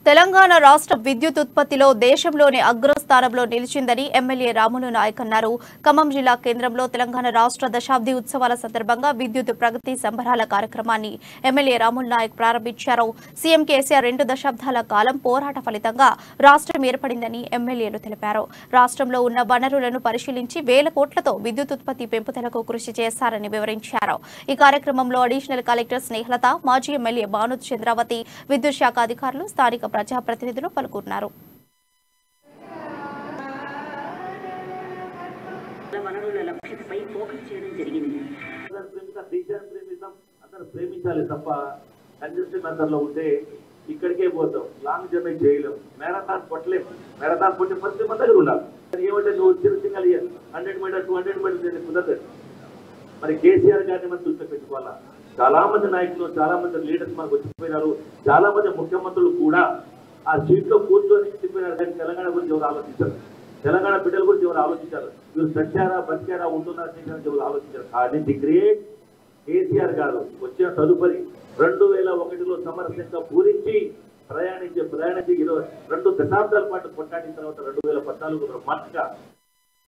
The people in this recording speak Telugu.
తెలంగాణ రాష్ట్ర విద్యుత్ ఉత్పత్తిలో దేశంలోని అగ్రస్థానంలో నిలిచిందని ఎమ్మెల్యే రాములు నాయక్ అన్నారు. ఖమ్మం జిల్లా కేంద్రంలో తెలంగాణ రాష్ట్ర దశాబ్ది ఉత్సవాల సందర్భంగా విద్యుత్ ప్రగతి సంబరాల కార్యక్రమాన్ని ఎమ్మెల్యే రాములు నాయక్ ప్రారంభించారు. సీఎం కేసీఆర్ 2 దశాబ్దాల కాలం పోరాట ఫలితంగా రాష్ట్రం ఏర్పడిందని ఎమ్మెల్యేలు తెలిపారు. రాష్ట్రంలో ఉన్న వనరులను పరిశీలించి వేల కోట్లతో విద్యుత్ ఉత్పత్తి పెంపుదలకు కృషి చేశారని వివరించారు. ఈ కార్యక్రమంలో అడిషనల్ కలెక్టర్ స్నేహలత, మాజీ ఎమ్మెల్యే భాను చంద్రావతి, విద్యుత్ శాఖ అధికారులు, స్థానిక ప్రజాప్రతినిధులు పాల్గొన్నారు. ప్రేమించాలి తప్ప కంజెస్టెడ్ మెథడ్ లో ఉంటే ఇక్కడికే పోతాం, లాంగ్ జర్నీ చేయలేం, మ్యారథాన్ కొట్టలేం. మ్యారథాన్ కొట్టే పరిస్థితి మన దగ్గర ఉండాలి. ఏమంటే నువ్వు సింగల్ 100 మీటర్ 200 మీటర్ కుదరదు. మరి కేసీఆర్ గారిని మనం దృష్టి పెట్టుకోవాలా. చాలా మంది నాయకులు, చాలా మంది లీడర్స్ మనకు వచ్చిపోయినారు. చాలా మంది ముఖ్యమంత్రులు కూడా ఆ సీట్ లో కూర్చొని చెప్పినారు. కానీ తెలంగాణ గురించి ఎవరు ఆలోచించారు? తెలంగాణ బిడ్డల గురించి ఎవరు ఆలోచించారు? వీళ్ళు సచ్చారా బతికారా ఉంటున్నారా ఎవరు ఆలోచించారు? కానీ ది గ్రేట్ కేసీఆర్ గారు వచ్చిన తదుపరి 2001లో సమరసింగా పూరించి ప్రయాణించి 2 దశాబ్దాల పాటు కొట్టాడిన తర్వాత 2014 బ్రహ్మాండంగా